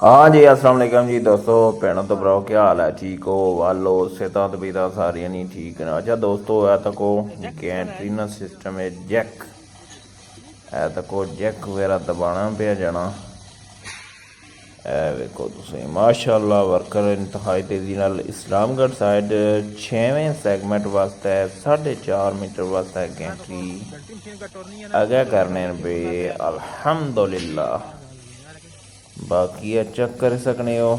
हाँ जी, अस्सलाम वालेकुम जी दोस्तों, भैनों तो भराओ, क्या हाल है? ठीक हो? वालो सेहत तबीयत सारियां नहीं ठीक ने? अच्छा दोस्तों, है तको गैंट्री ना सिस्टम है जैक, है तको जैक वगैरह दबाना पे जाना। वेखो तुसीं माशाअल्लाह वर्कर इंतहाई तेज़ी नाल इस्लामगढ़ साइड 6वें सैगमेंट वास्ते 4.5 मीटर वास्ते गैंट्री अगे करने पे अल्हम्दुलिल्लाह। बाकी चेक कर सकने हो।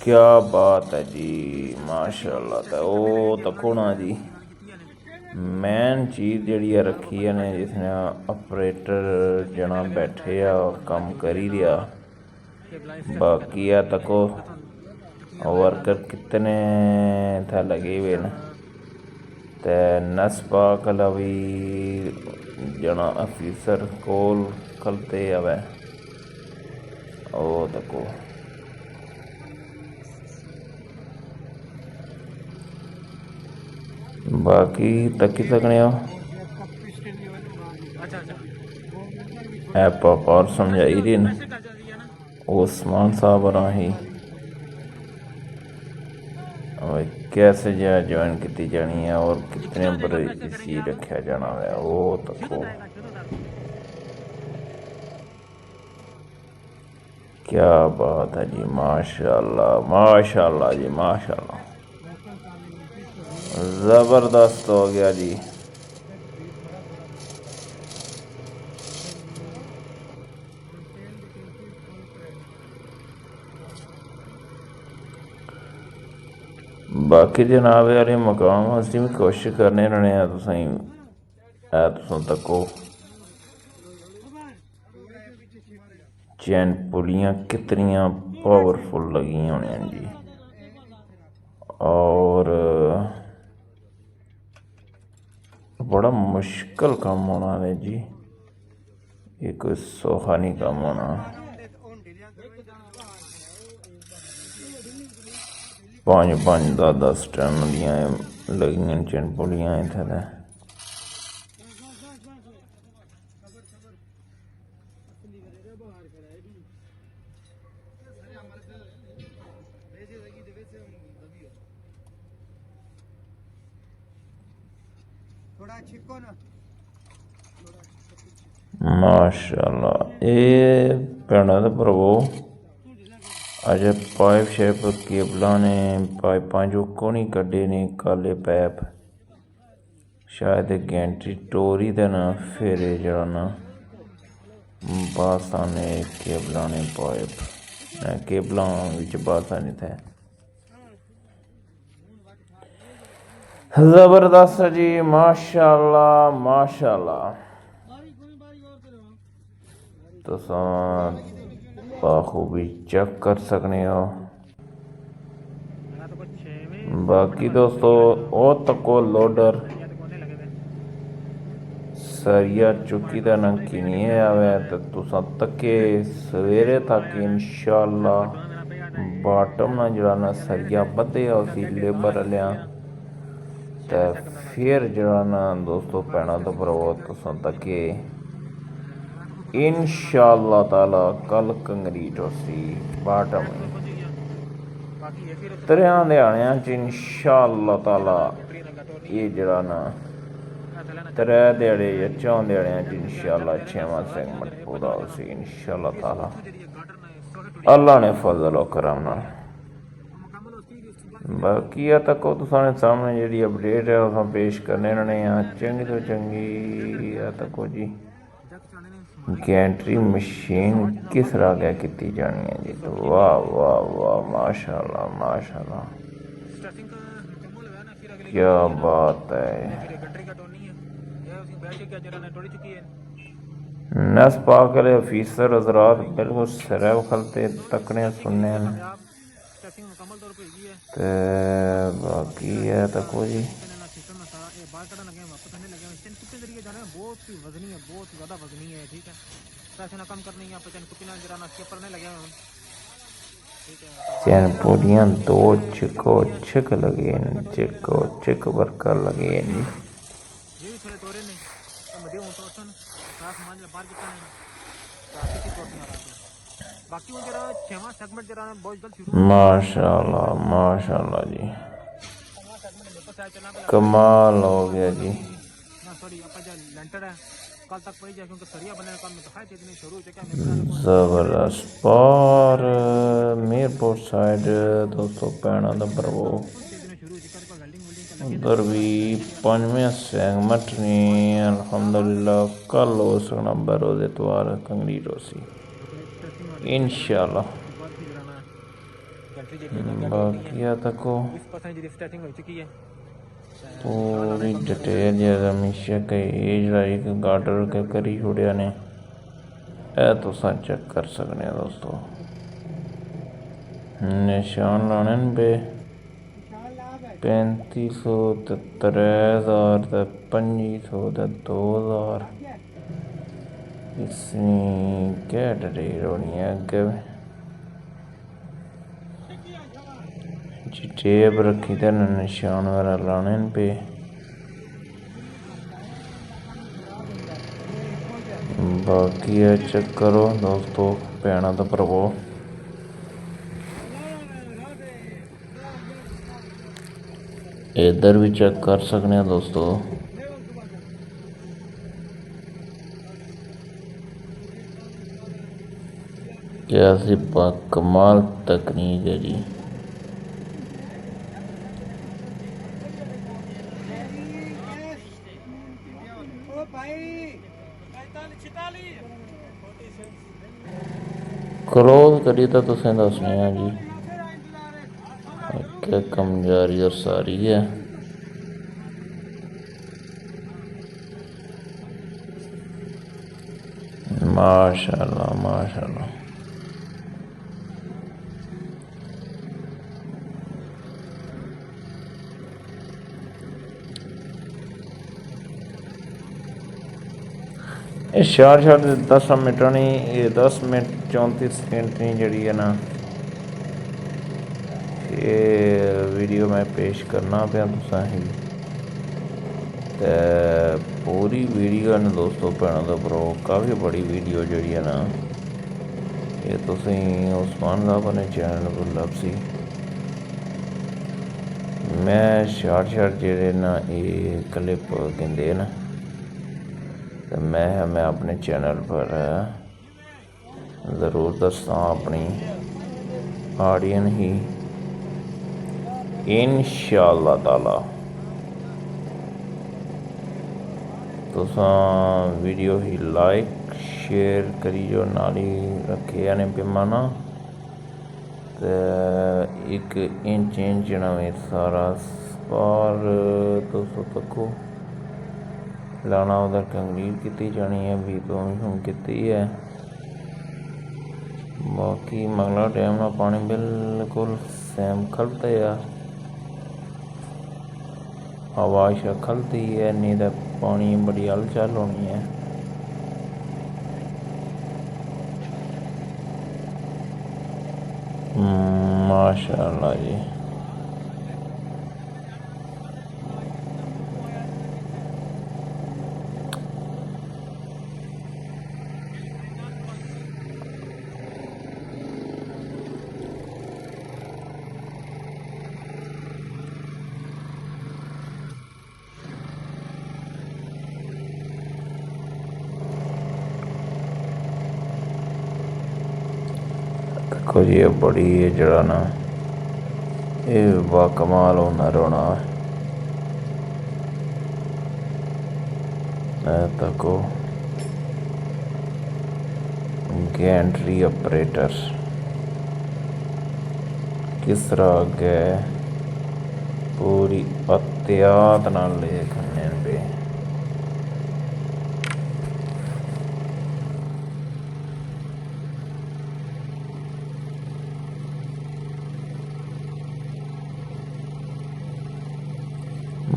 क्या बात है जी, माशाअल्लाह। तो वो तको ना जी मेन चीज़ जी रखी है ने जिसने ऑपरेटर जना बैठे आ काम करी दिया। बाकी है तको वर्कर कितने थे लगे हुए न, ते नसपा कला भी जना ऑफिसर कोल खलते आवे ओ तको। बाकी तकी सकने हो ऐप और समझाई दी न उस्मान साहब राही और कैसे ज्वाइन की जानी है और कितने बरसी रखा जाना है वो तको। क्या बात है जी, माशाल्लाह माशाल्लाह जी, माशाल्लाह ज़बरदस्त हो गया जी। बाकी जनाब यार मकाम असी भी कोशिश करने रहने तुसें तको चैन पुलियां कितनियां पावरफुल लगी होनी जी। और बड़ा मुश्किल काम होना है जी, ये कोई सौखा नहीं काम होना। 5-5 10-10 टन दियां लगियां चैन पुलियां इत्थै। माशाल्लाह ये भैनों ते भरावो अजे पाइप शेप केबलां ने पाइपां जो कोनी कड्ढे ने काले पैप शायद गैंट्री टोरी दे न फिर जरा ना बासा ने केबलां ने पाइप केबलां विच बासा नहीं थे। ज़बरदस्त जी, माशाल्लाह माशाल्लाह। तुसां बाखूबी चेक कर सकने हो। बाकी दोस्तों ओ तको लोडर सरिया चुकी दा ना किनिए आवे तो तुसां तके सवेरे तक इंशाअल्लाह बाटम ना जरा ना सरिया बधे उसी लेबर वालियां ते फिर जरा ना दोस्तों भैनों तो भरावो तुसां तके इंशाअल्लाह ताला कल कंक्रीट उसी बाटम त्रेआं ध्याड़ियां च इंशाअल्लाह ताला ये जरा ना 3 ध्याड़े या 4 ध्याड़ियां च इंशाअल्लाह 6वां सैगमेंट पूरा उसी इंशाअल्लाह ताला अल्लाह ने फजल और करम नाल। बाकी है तको तुसाने सामने जी अपडेट है उस पेश करने रहने चंगी तो चंगी है तको जी गैंट्री मशीन किस तरह क्या की जानी है जी। तो वाह वाह वाह, माशाल्लाह माशाल्लाह, क्या बात है। नस पाक वाले ऑफिसर हजरात बिल्कुल सिर खलते तकने सुनने ते बाकी है तको जी चैन पूरियां 2 चिको चिक लगे चिको चिक वर्कर लगे जी। बाकी वो जरा 6वां सेगमेंट जरा बहुत जल्द शुरू माशाल्लाह जी, 6वां सेगमेंट मेरे पास आया चला पे लगता है कमाल हो गया जी। ना सॉरी अपना जो लेंटर है कल तक पड़ी जाए क्योंकि सरिया बनने का काम में तो है इतनी शुरू हो चुका है मेरे ख्याल को ज़बरदस्त पर मीरपुर साइड दोस्तों पैना दा प्रभु दिन शुरू हो चुका है वेल्डिंग वेल्डिंग का लगे उधर भी पंजवें सेगमेंट ने अल्हम्दुलिल्लाह कल हो सकना बरोज़ इतवार कंप्लीट हो सी टेस्टिंग वाली इंशाल्लाह। बात भी जरा ना कंट्री जेडी लगा होती है बाकी तको 20% जी स्टार्टिंग हो चुकी है पूरी डिटेल हमेशा कई जरा एक गार्डर के करी छोड़िया ने तुसा चेक कर सकने हो दोस्तों, निशान लाने न पे 3500 ते 3000 ते 2500 ते 2000 इसमें क्या डिटेल होनी है अग्गे जी टेप रखी ते निशान वगैरह लाने न पे बाकी चेक करो दोस्तों भैनों तो भरावो इधर भी चेक कर सकते हैं दोस्तों, क्या सी कमाल तकनीक है जी। क्लोज करी तो तुसें दसने हैं जी क्या कमजारी और सारी है माशाल्लाह माशाल्लाह। ये शार 10 मिनट नहीं, ये 10 मिनट 34 सेकंड नहीं जड़ी है ना ये वीडियो मैं पेश करना पाया तुसा ही ते पूरी वीडियो ने दोस्तों भैनों तो भरो काफ़ी बड़ी वीडियो जड़ी है ना ये तुसी उस्मान साहब अपने चैनल पर लभसी मैं शार्ट जेह्ड़े ना ये क्लिप कहते ना तो मैं अपने चैनल पर ज़रूर दसा अपनी ऑडियन ही इंशाअल्लाह ताला तुसा वीडियो ही लाइक शेयर करी जो नाली रखे आने पैमाना तो एक इंच ना सारा और दोस्तों तको लाना उधर कंप्लीट की जानी है भी तो हम की है बाकी मंगला टाइम ना पानी बिल्कुल सैम खलता है हवा शा खलती है नहीं तो पानी बड़ी हलचल होनी है माशाअल्लाह जी। देखो जी ये बड़ी जरा ना ये बाकमाल होना रोना तको गैंट्री ऑपरेटर किस तरह गए पूरी एहतियात नाल देखने पे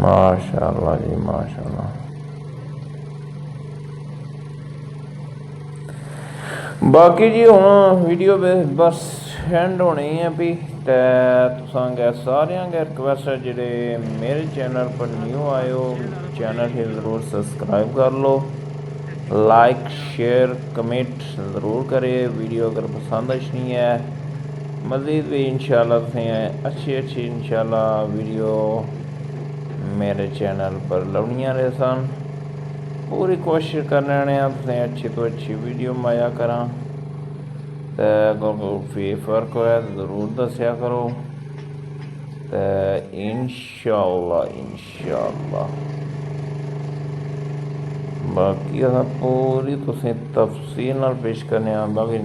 माशाअल्लाह जी माशाअल्लाह। बाकी जी हुण वीडियो बस एंड होनी है भी ते तुसां गै सारियां गै रिक्वेस्ट है जेह्ड़े मेरे चैनल पर न्यू आए हो चैनल ही ज़रूर सब्सक्राइब कर लो लाइक शेयर कमेंट ज़रूर करें। वीडियो अगर पसंद अच्छी है मज़ीद भी इंशाल्लाह से अच्छी इंशाल्लाह वीडियो मेरे चैनल पर लानियां रहे सन। पूरी कोशिश करने तुसें अच्छी तो अच्छी वीडियो माया करा। तो कोई फ़र्क होया तो ज़रूर दस्या करो। तो इंशाल्लाह बाकी अस पूरी तुसें तफसील नाल पेश करने बाकी